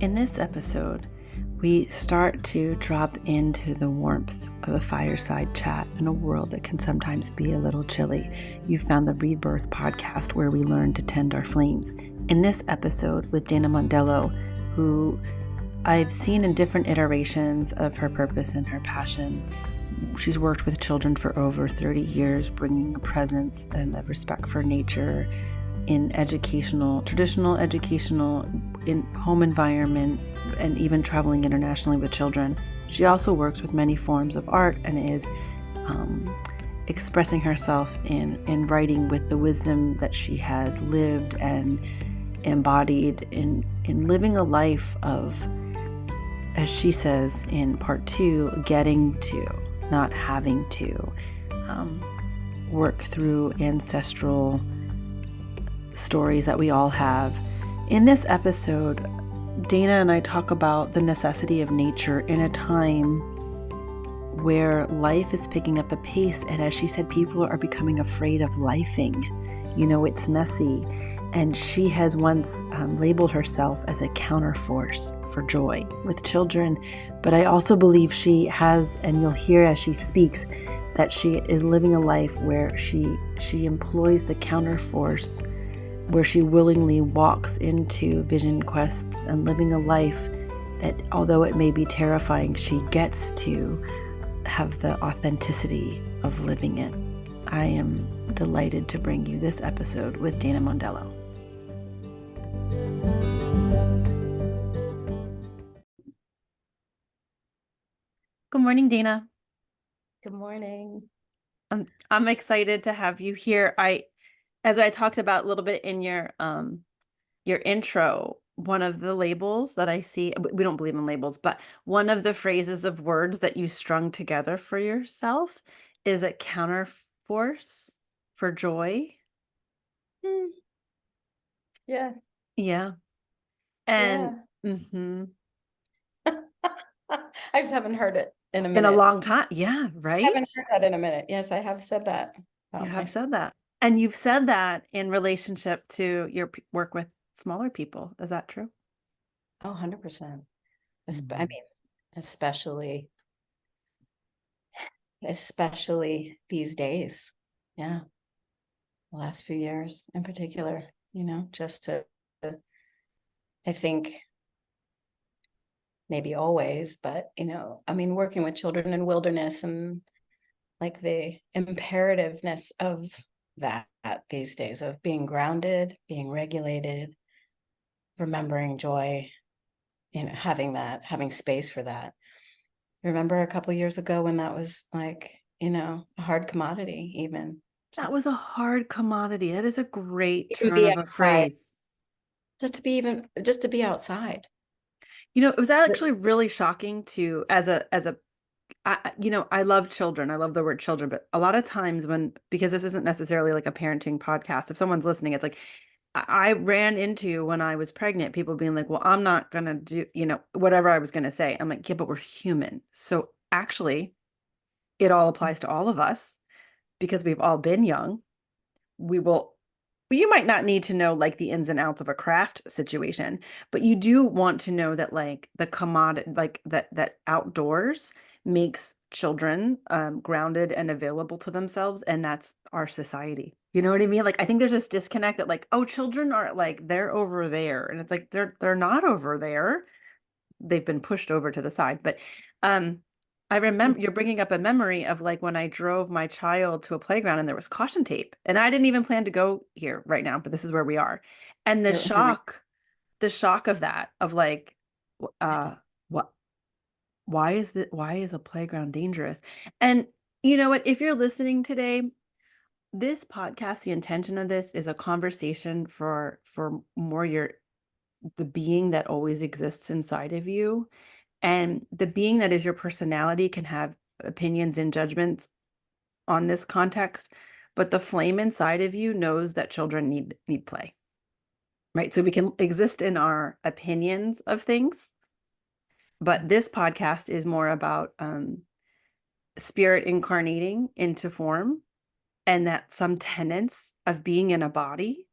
In this episode, we start to drop into the warmth of a fireside chat in a world that can sometimes be a little chilly. You found the Rebirth podcast where we learn to tend our flames. In this episode with Dayna Mondello, who I've seen in different iterations of her purpose and her passion. She's worked with children for over 30 years, bringing a presence and a respect for nature in traditional educational, in home environment, and even traveling internationally with children. She also works with many forms of art and is expressing herself in writing with the wisdom that she has lived and embodied in living a life of, as she says in part 2, getting to, not having to, work through ancestral stories that we all have. In this episode, Dayna and I talk about the necessity of nature in a time where life is picking up a pace, and as she said, people are becoming afraid of lifing. You know, it's messy. And she has once labeled herself as a counterforce for joy with children. But I also believe she has, and you'll hear as she speaks, that she is living a life where she employs the counterforce, where she willingly walks into vision quests and living a life that, although it may be terrifying, she gets to have the authenticity of living it. I am delighted to bring you this episode with Dayna Mondello. Good morning, Dayna. Good morning. I'm excited to have you here. As I talked about a little bit in your intro, one of the labels that I see, we don't believe in labels, but one of the phrases of words that you strung together for yourself is a counterforce for joy. Yeah. Yeah. And yeah. I just haven't heard it in a minute. In a long time. Yeah, right? I haven't heard that in a minute. Yes, I have said that. You have said that. And you've said that in relationship to your work with smaller people. Is that true? Oh, 100%. I mean, especially these days. Yeah. The last few years in particular, just to, I think, maybe always, but, I mean, working with children in wilderness and like the imperativeness of that these days, of being grounded, being regulated, remembering joy, having space for that. Remember a couple years ago when that was like, a hard commodity even. That was a hard commodity. That is a great Even turn of a phrase. Just to be outside. It was actually really shocking to, I love children. I love the word children, but a lot of times because this isn't necessarily like a parenting podcast, if someone's listening, it's like, I ran into, when I was pregnant, people being like, well, I'm not going to do, whatever I was going to say. I'm like, yeah, but we're human. So actually, it all applies to all of us because we've all been young. You might not need to know like the ins and outs of a craft situation, but you do want to know that like the commodity, like that outdoors makes children grounded and available to themselves. And that's our society. You know what I mean? Like, I think there's this disconnect that like, oh, children are like, they're over there. And it's like, they're not over there. They've been pushed over to the side. But I remember you're bringing up a memory of like when I drove my child to a playground and there was caution tape, and I didn't even plan to go here right now, but this is where we are. And the shock of that, of like, what, why is a playground dangerous? And you know what, if you're listening today, this podcast, the intention of this is a conversation for more the being that always exists inside of you. And the being that is your personality can have opinions and judgments on this context, but the flame inside of you knows that children need play, right? So we can exist in our opinions of things, but this podcast is more about spirit incarnating into form, and that some tenets of being in a body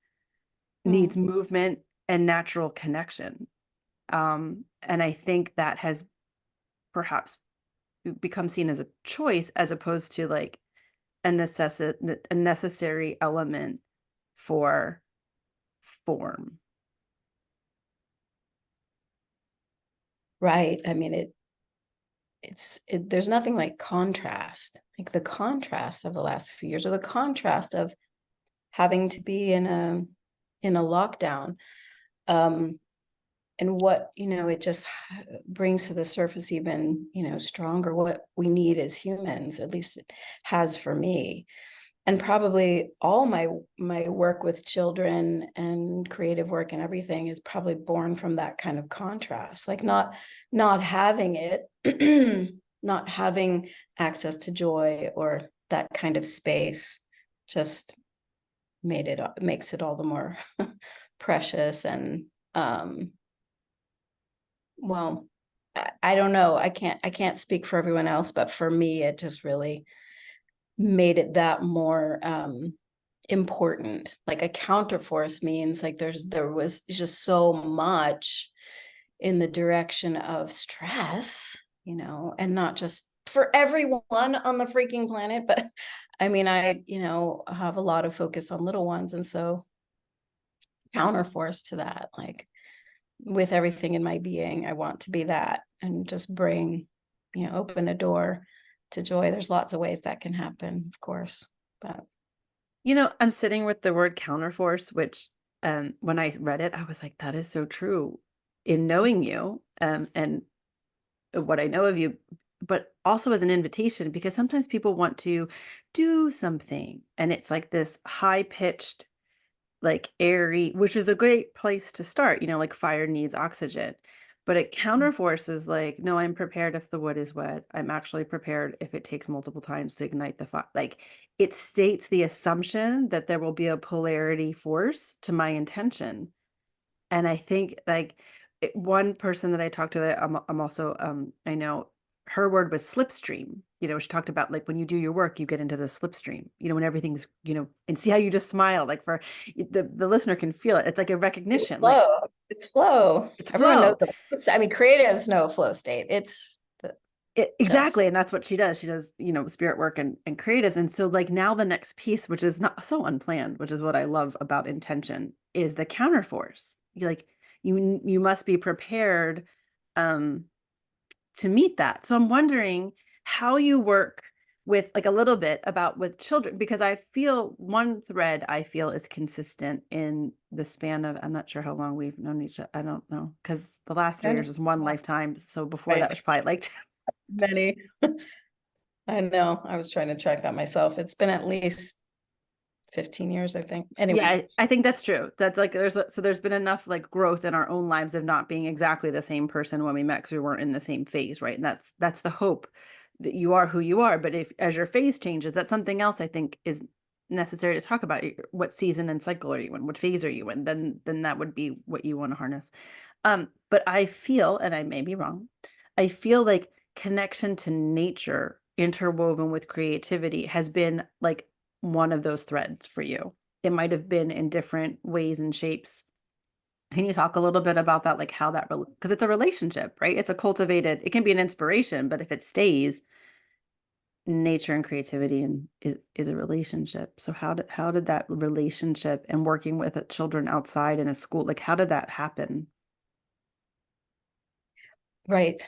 needs movement and natural connection. And I think that has perhaps become seen as a choice as opposed to like a necessary element for form. Right. I mean, there's nothing like contrast, like the contrast of the last few years, or the contrast of having to be in a lockdown. And what, it just brings to the surface even, stronger what we need as humans, at least it has for me. And probably all my work with children and creative work and everything is probably born from that kind of contrast, like not having it, not having access to joy or that kind of space just makes it all the more precious. And well, I don't know, I can't speak for everyone else, but for me it just really made it that more important. Like a counterforce means like there was just so much in the direction of stress, and not just for everyone on the freaking planet, but I mean, I have a lot of focus on little ones, and so counterforce to that, like with everything in my being, I want to be that and just bring, open a door to joy. There's lots of ways that can happen, of course, but I'm sitting with the word counterforce, which when I read it, I was like, that is so true in knowing you and what I know of you, but also as an invitation, because sometimes people want to do something and it's like this high pitched, like airy, which is a great place to start, like fire needs oxygen. But it counterforces like, no, I'm prepared if the wood is wet. I'm actually prepared if it takes multiple times to ignite the fire. Like it states the assumption that there will be a polarity force to my intention. And I think like one person that I talked to that I'm also I know her word was slipstream. She talked about like when you do your work, you get into the slipstream, when everything's, and see how you just smile, like for the listener can feel it. It's like a recognition, like flow. It's flow. it's Everyone knows flow. I mean, creatives know flow state. It's Exactly. just And that's what she does. She does, spirit work and creatives. And so like now the next piece, which is not so unplanned, which is what I love about intention, is the counterforce. You must be prepared um to meet that. So I'm wondering how you work with like a little bit about with children, because I feel one thread I feel is consistent in the span of, I'm not sure how long we've known each other. I don't know. Because the last 3 years is one lifetime. So before that right. was probably like Many. I know. I was trying to track that myself. It's been at least 15 years, I think. yeah, Anyway, I think that's true. That's like there's been enough like growth in our own lives of not being exactly the same person when we met because we weren't in the same phase, right? And that's the hope that you are who you are. But if as your phase changes, that's something else I think is necessary to talk about. What season and cycle are you in? What phase are you in? Then that would be what you want to harness. But I feel, and I may be wrong, I feel like connection to nature interwoven with creativity has been like one of those threads for you. It might have been in different ways and shapes. Can you talk a little bit about that? Like how that, because it's a relationship, right? It's a cultivated, it can be an inspiration, but if it stays, nature and creativity and is a relationship. So how did that relationship and working with children outside in a school, like how did that happen? right.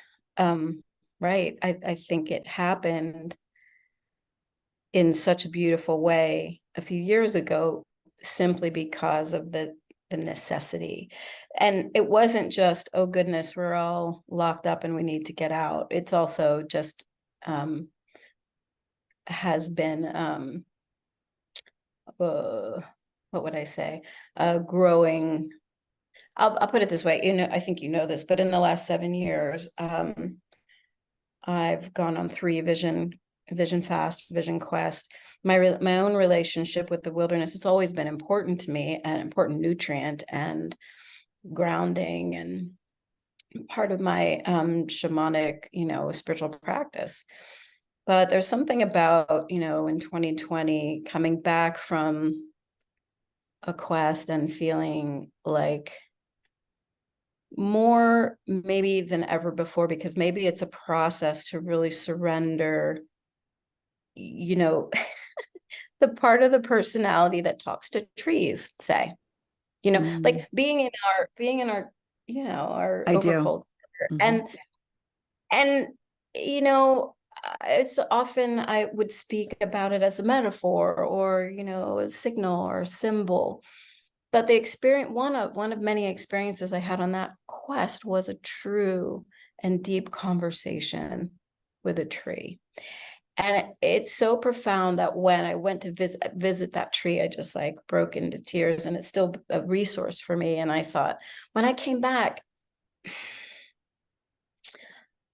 Right. I think it happened in such a beautiful way a few years ago, simply because of the necessity. And it wasn't just, oh goodness, we're all locked up and we need to get out. It's also just has been what would I say? Growing. I'll put it this way. I think this, but in the last 7 years, I've gone on 3 vision fast, vision quest. My own relationship with the wilderness, it's always been important to me, an important nutrient and grounding and part of my shamanic, spiritual practice. But there's something about, in 2020 coming back from a quest and feeling like more maybe than ever before, because maybe it's a process to really surrender, you know, the part of the personality that talks to trees, say, you know, Mm, like being in our, you know, our I do. overculture. Hmm. And you know, it's often I would speak about it as a metaphor, or you know, a signal or a symbol. But the experience, one of many experiences I had on that quest, was a true and deep conversation with a tree. And it's so profound that when I went to visit that tree, I just like broke into tears, and it's still a resource for me. And I thought, when I came back,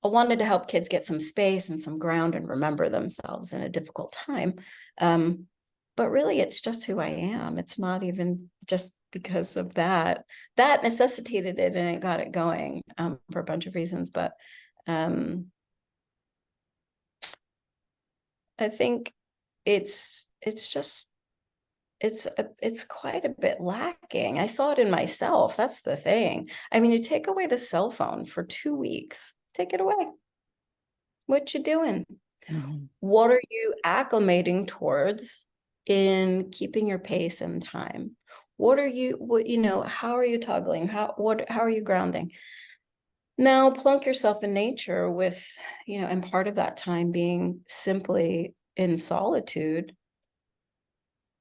I wanted to help kids get some space and some ground and remember themselves in a difficult time. Um, but really, it's just who I am. It's not even just because of that. That necessitated it, and it got it going, for a bunch of reasons. But um, I think it's just it's quite a bit lacking. I saw it in myself. That's the thing. I mean, you take away the cell phone for 2 weeks, take it away. What you doing? Hmm. What are you acclimating towards in keeping your pace and time? What, you know, how are you toggling? How are you grounding? Now plunk yourself in nature with, you know, and part of that time being simply in solitude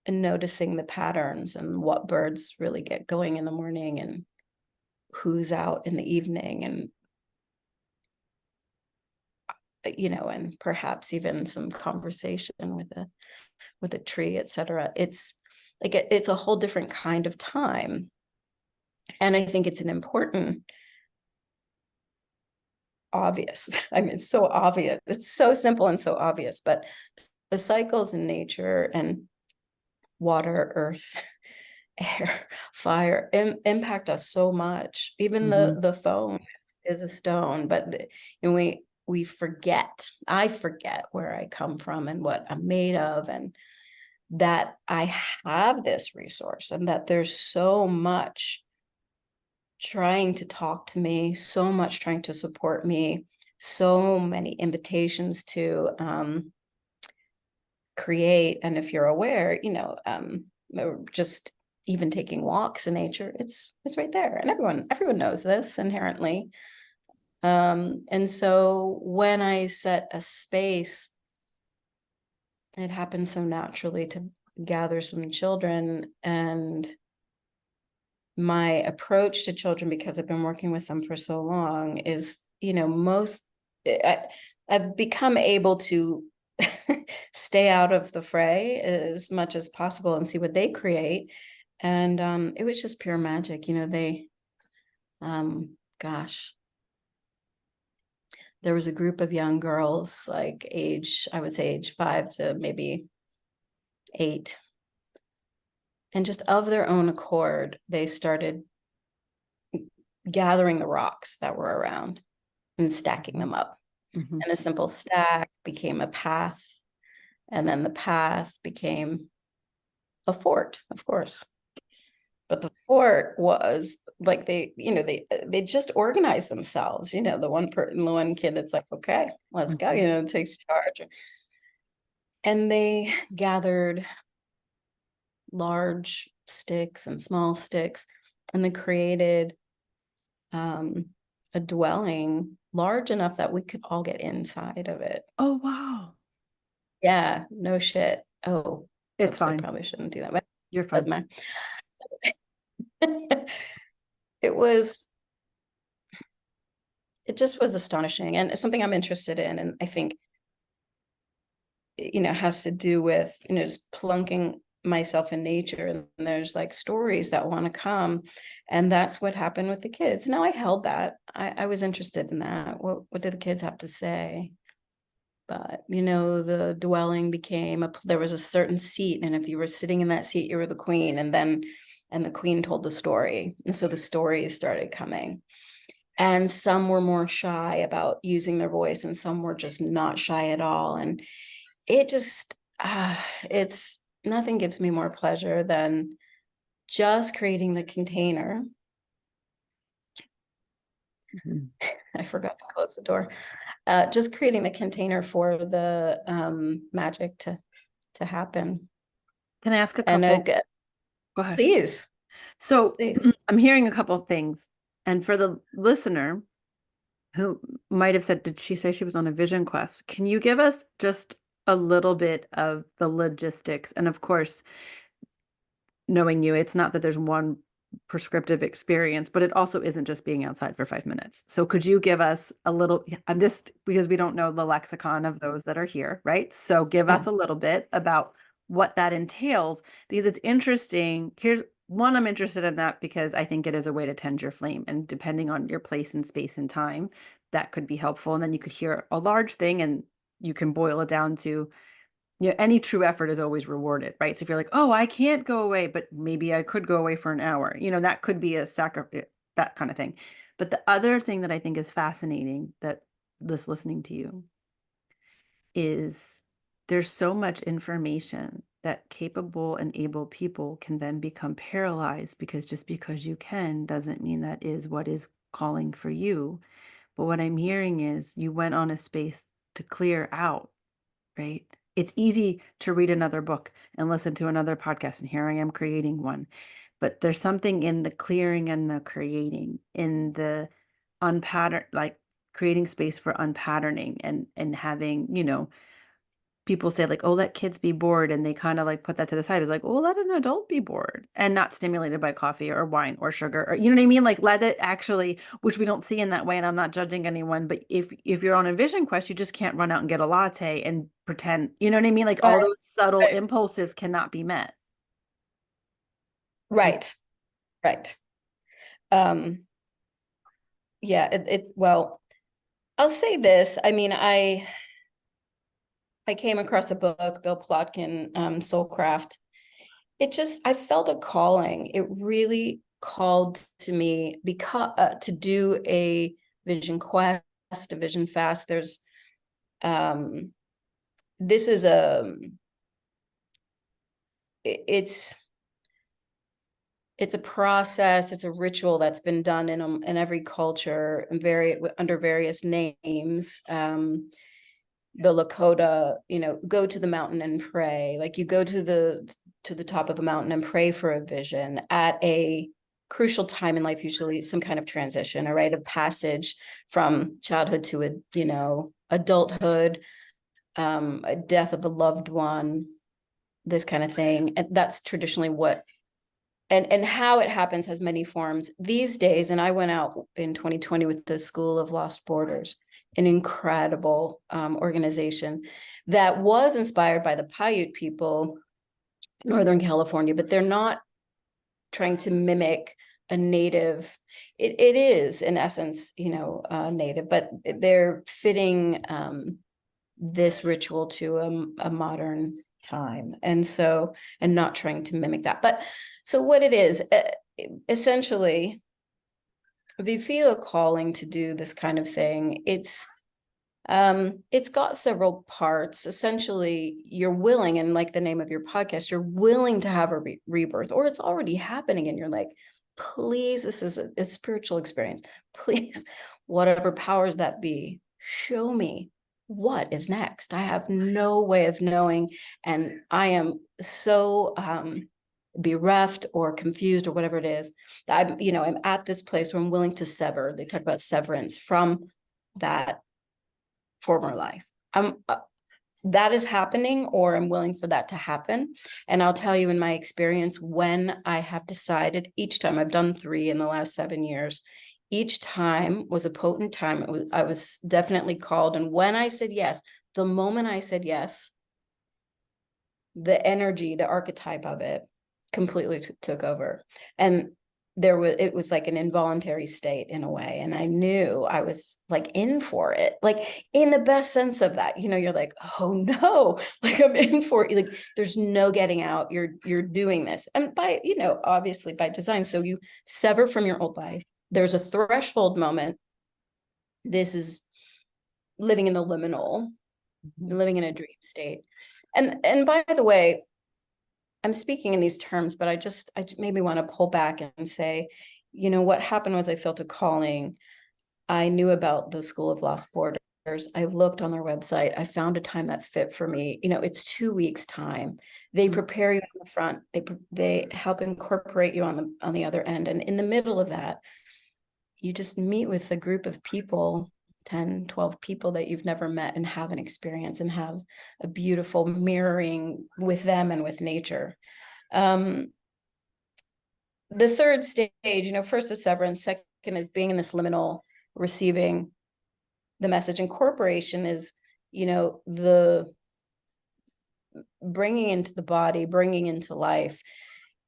and noticing the patterns and what birds really get going in the morning and who's out in the evening, and you know, and perhaps even some conversation with a tree, etc. It's like it's a whole different kind of time. And I think it's an important, obvious, I mean, it's so obvious. It's so simple and so obvious, but the cycles in nature and water, earth, air, fire impact us so much. Even Hmm. the phone is a stone, but and we forget. I forget where I come from and what I'm made of, and that I have this resource, and that there's so much trying to talk to me, so much trying to support me, so many invitations to create. And if you're aware, you know, just even taking walks in nature, it's right there, and everyone knows this inherently. And so when I set a space, it happened so naturally to gather some children. And my approach to children, because I've been working with them for so long, is, you know, I've become able to stay out of the fray as much as possible and see what they create. And it was just pure magic. You know, gosh, there was a group of young girls, like I would say age 5 to maybe 8. And just of their own accord, they started gathering the rocks that were around and stacking them up. Hmm. And a simple stack became a path. And then the path became a fort, of course. But the fort was like you know, they just organized themselves. You know, the one kid that's like, okay, let's go, Hmm. you know, takes charge. And they gathered large sticks and small sticks, and they created um, a dwelling large enough that we could all get inside of it. Oh, wow. Yeah, no shit. Oh, It's oops, I fine. probably shouldn't do that, but You're it doesn't fine. matter. It was, it just was astonishing, and it's something I'm interested in. And I think, you know, has to do with, you know, just plunking myself in nature, and there's like stories that want to come. And that's what happened with the kids. Now I held that. I was interested in that. What do the kids have to say? But you know, the dwelling became there was a certain seat, and if you were sitting in that seat, you were the queen. And the queen told the story, and so the stories started coming. And some were more shy about using their voice, and some were just not shy at all. And it just it's nothing gives me more pleasure than just creating the container Mhm. I forgot to close the door. Just creating the container for the magic to happen. Can I ask a And couple? Go ahead. please, So please. I'm hearing a couple of things. And for the listener who might have said, did she say she was on a vision quest? Can you give us just a little bit of the logistics? And of course, knowing you, it's not that there's one prescriptive experience, but it also isn't just being outside for 5 minutes. So could you give us a little, I'm just because we don't know the lexicon of those that are here, right? So give us Mm. a little bit about what that entails, because it's interesting. Here's one, I'm interested in that because I think it is a way to tend your flame. And depending on your place and space and time, that could be helpful. And then you could hear a large thing and you can boil it down to, any true effort is always rewarded, right? So if you're like, oh, I can't go away, but maybe I could go away for an hour, that could be a sacrifice, that kind of thing. But the other thing that I think is fascinating that just listening to you is there's so much information that capable and able people can then become paralyzed, because just because you can doesn't mean that is what is calling for you. But what I'm hearing is you went on a space to clear out, right? It's easy to read another book and listen to another podcast, and here I am creating one. But there's something in the clearing and the creating, in the unpattern, like creating space for unpatterning and having, people say like, oh, let kids be bored, and they kind of like put that to the side. It's like, oh, let an adult be bored and not stimulated by coffee or wine or sugar, or you know what I mean? Like let it actually, which we don't see in that way. And I'm not judging anyone, but if you're on a vision quest, you just can't run out and get a latte and pretend, you know what I mean? Like all Right, those subtle right, impulses cannot be met. right, right. Um, yeah, it's well, I'll say this. I mean, I came across a book, Bill Plotkin, Soulcraft. I felt a calling. It really called to me because to do a vision quest, a vision fast. Um, this is it's a process. It's a ritual that's been done in every culture and under various names. The Lakota, go to the mountain and pray. Like you go to the top of a mountain and pray for a vision at a crucial time in life, usually some kind of transition, a rite of passage from childhood to adulthood, a death of a loved one, this kind of thing. And that's traditionally what and how it happens has many forms these days. And I went out in 2020 with the School of Lost Borders, an incredible organization that was inspired by the Paiute people, Northern California, but they're not trying to mimic a native. It is in essence, native, but they're fitting this ritual to a modern time, and not trying to mimic that. But so what it is, essentially, if you feel a calling to do this kind of thing, it's got several parts. Essentially, you're willing, and like the name of your podcast, you're willing to have a rebirth, or it's already happening and you're like, please, this is a spiritual experience, please, whatever powers that be, show me what is next. I have no way of knowing, and I am so bereft or confused or whatever it is, that I'm at this place where I'm willing to sever. They talk about severance from that former life. That is happening, or I'm willing for that to happen. And I'll tell you, in my experience, when I have decided, each time, I've done 3 in the last 7 years, each time was a potent time. I was definitely called. And when I said yes, the moment I said yes, the energy, the archetype of it completely took over. And it was like an involuntary state in a way. And I knew I was like in for it, like in the best sense of that. You're like, oh no, like I'm in for it. Like there's no getting out. You're doing this. And by, obviously by design. So you sever from your old life. There's a threshold moment. This is living in the liminal, Mhm. living in a dream state. And by the way, I'm speaking in these terms, but I maybe want to pull back and say, what happened was I felt a calling I knew about the School of Lost Borders. I looked on their website. I found a time that fit for me. It's 2 weeks time. They prepare you on the front. They help incorporate you on the other end. And in the middle of that, you just meet with a group of people, 10, 12 people that you've never met, and have an experience and have a beautiful mirroring with them and with nature. The third stage, first is severance, second is being in this liminal, receiving the message. Incorporation is, the bringing into the body, bringing into life.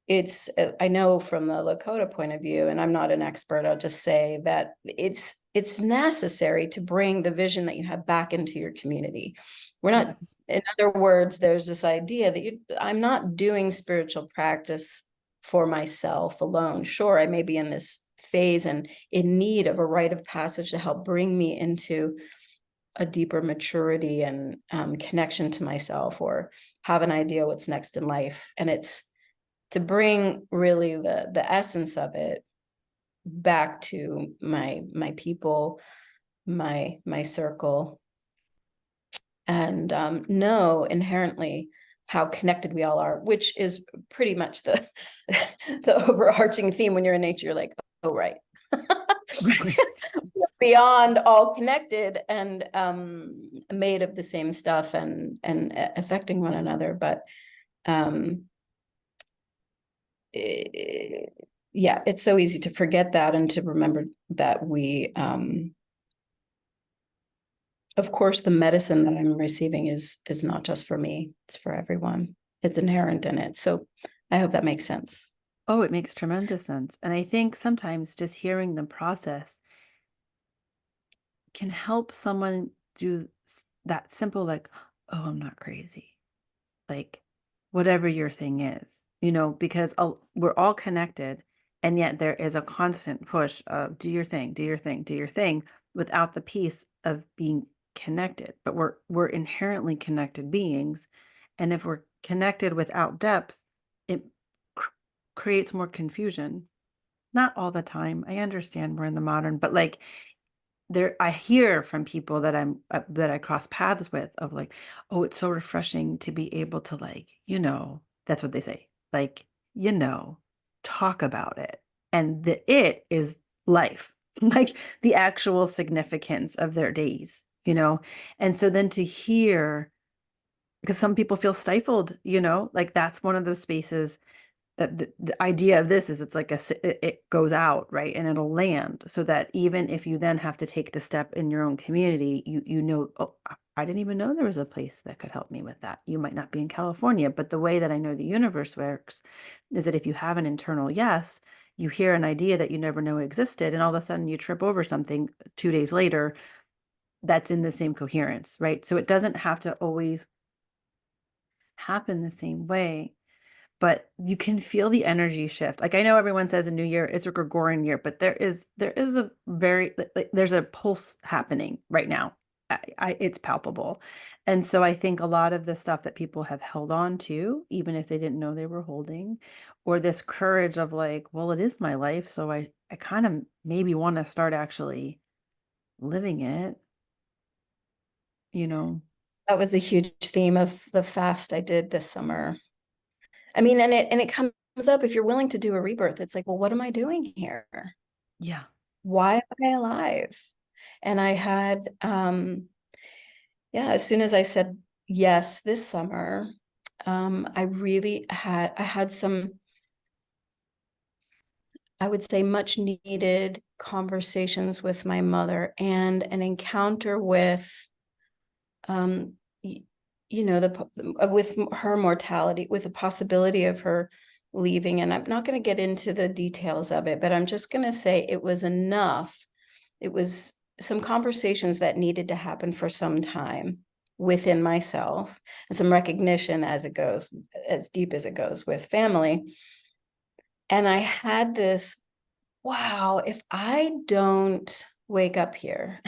It's, I know from the Lakota point of view, and I'm not an expert, I'll just say that it's necessary to bring the vision that you have back into your community. We're not, Yes. in other words, there's this idea that I'm not doing spiritual practice for myself alone. Sure, I may be in this phase and in need of a rite of passage to help bring me into a deeper maturity and connection to myself, or have an idea what's next in life. And it's to bring really the essence of it back to my people, my circle, and know inherently how connected we all are, which is pretty much the the overarching theme. When you're in nature, you're like, oh, right. Right. Beyond all connected and made of the same stuff and affecting one another. But yeah, it's so easy to forget that and to remember that we of course, the medicine that I'm receiving is not just for me, it's for everyone. It's inherent in it. So I hope that makes sense. Oh, it makes tremendous sense. And I think sometimes just hearing the process can help someone do that simple, like, oh, I'm not crazy. Like, whatever your thing is, because we're all connected. And yet there is a constant push of do your thing, do your thing, do your thing, without the piece of being connected. But we're inherently connected beings. And if we're connected without depth, it creates more confusion. Not all the time. I understand we're in the modern, but like I hear from people that that I cross paths with of like, oh, it's so refreshing to be able to like, that's what they say. Like, talk about it. And the it is life, like the actual significance of their days. And so then to hear, because some people feel stifled, like that's one of those spaces that the idea of this is it's like it goes out, right, and it'll land, so that even if you then have to take the step in your own community, oh, I didn't even know there was a place that could help me with that. You might not be in California, but the way that I know the universe works is that if you have an internal yes, you hear an idea that you never know existed, and all of a sudden you trip over something 2 days later that's in the same coherence, right? So it doesn't have to always happen the same way, but you can feel the energy shift. Like I know everyone says a new year, it's a Gregorian year, but there is a very like, there's a pulse happening right now. It's palpable. And so I think a lot of the stuff that people have held on to, even if they didn't know they were holding, or this courage of like, well, it is my life, so I kind of maybe want to start actually living it, you know. That was a huge theme of the fast I did this summer. I mean, and it comes up, if you're willing to do a rebirth, it's like, well, what am I doing here? Yeah. Why am I alive? And I had yeah, as soon as I said yes this summer, I had some, I would say, much needed conversations with my mother, and an encounter with um with her mortality, with the possibility of her leaving. And I'm not going to get into the details of it, but I'm just going to say it was enough. It was some conversations that needed to happen for some time within myself, and some recognition as it goes, as deep as it goes with family. And I had this, wow, if I don't wake up here,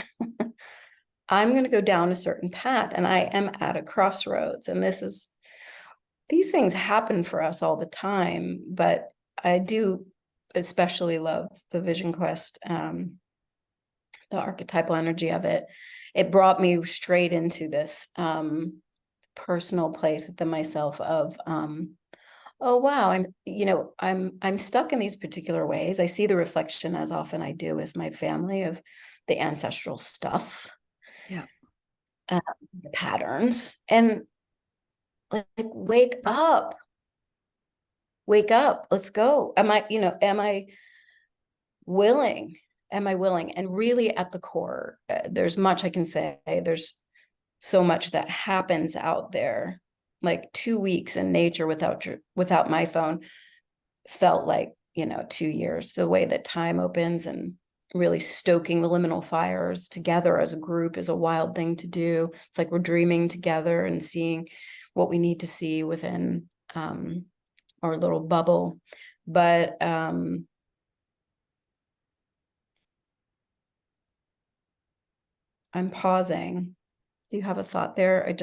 I'm going to go down a certain path, and I am at a crossroads. And these things happen for us all the time, but I do especially love the Vision Quest the archetypal energy of it, it brought me straight into this personal place within myself of oh wow, I'm stuck in these particular ways. I see the reflection, as often I do with my family, of the ancestral stuff, Yeah. the patterns, and like wake up, let's go. Willing? Am I willing? And really at the core, there's much I can say. There's so much that happens out there. Like 2 weeks in nature without my phone felt like, 2 years. The way that time opens, and really stoking the liminal fires together as a group is a wild thing to do. It's like we're dreaming together and seeing what we need to see within our little bubble. But I'm pausing. Do you have a thought there?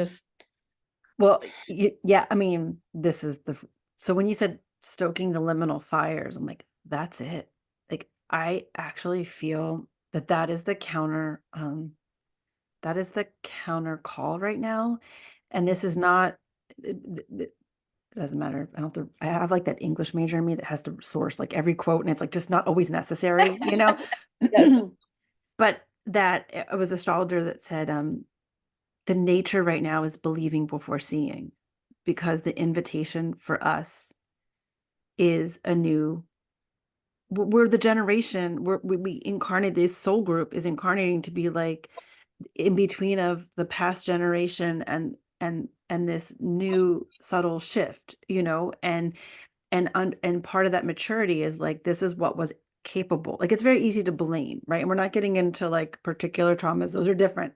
Well, yeah, I mean, this is so when you said stoking the liminal fires, I'm like, that's it. Like, I actually feel that that is the counter call right now. And this is not, it doesn't matter. I have like that English major in me that has to source like every quote, and it's like just not always necessary, Yes. But that it was astrologer that said, the nature right now is believing before seeing, because the invitation for us is a new, we're the generation, we incarnate, this soul group is incarnating to be like in between of the past generation and this new subtle shift, and part of that maturity is like, this is what was capable. Like, it's very easy to blame, right? And we're not getting into like particular traumas, those are different.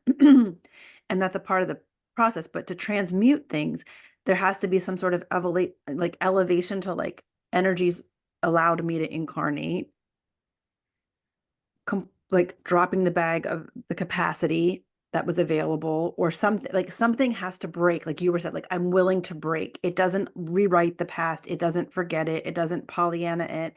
And that's a part of the process. But to transmute things, there has to be some sort of elevation to like energies allowed me to incarnate, like dropping the bag of the capacity that was available, or something. Like, something has to break, like you were said, like, I'm willing to break. It doesn't rewrite the past, it doesn't forget it, it doesn't Pollyanna it,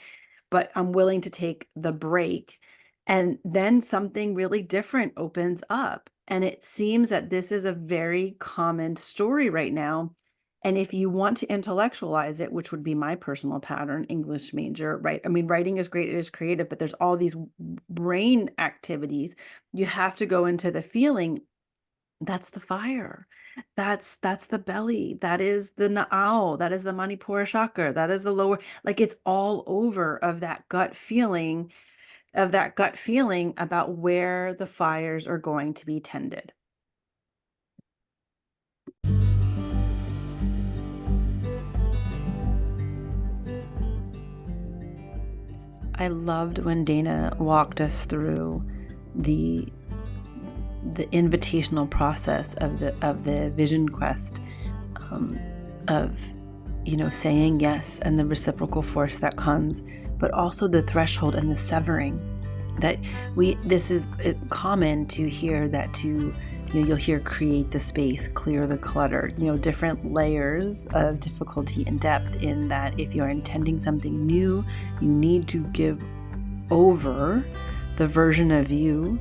but I'm willing to take the break. And then something really different opens up. And it seems that this is a very common story right now. And if you want to intellectualize it, which would be my personal pattern, English major, right? I mean, writing is great, it is creative, but there's all these brain activities. You have to go into the feeling. That's the fire. That's the belly. That is the Na'au. That is the Manipura chakra. That is the lower, like, it's all over of that gut feeling, about where the fires are going to be tended. I loved when Dayna walked us through the invitational process of the vision quest, of saying yes and the reciprocal force that comes, but also the threshold and the severing. That this is common to hear, that you'll hear create the space, clear the clutter, different layers of difficulty and depth, in that if you're intending something new, you need to give over the version of you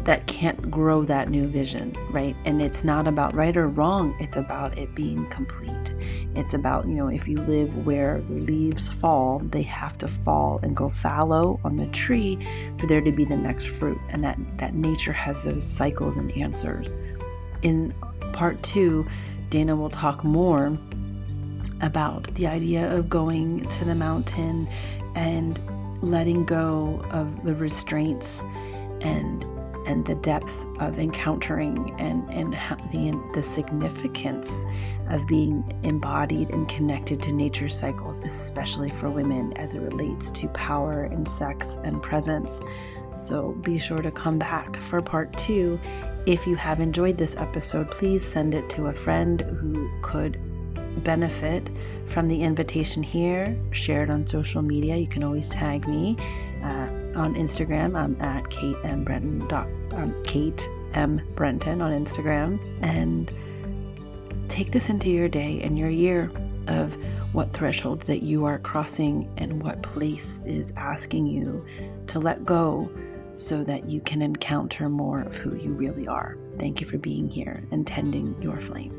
that can't grow that new vision, right? And it's not about right or wrong, it's about it being complete. It's about, if you live where the leaves fall, they have to fall and go fallow on the tree for there to be the next fruit. And that nature has those cycles and answers. In part 2, Dayna will talk more about the idea of going to the mountain and letting go of the restraints and the depth of encountering and the significance of being embodied and connected to nature's cycles, especially for women as it relates to power and sex and presence. So be sure to come back for part 2. If you have enjoyed this episode, please send it to a friend who could benefit from the invitation here. Share it on social media. You can always tag me on Instagram. I'm at Kate M. Brenton on Instagram. And take this into your day and your year of what threshold that you are crossing and what place is asking you to let go, so that you can encounter more of who you really are. Thank you for being here and tending your flame.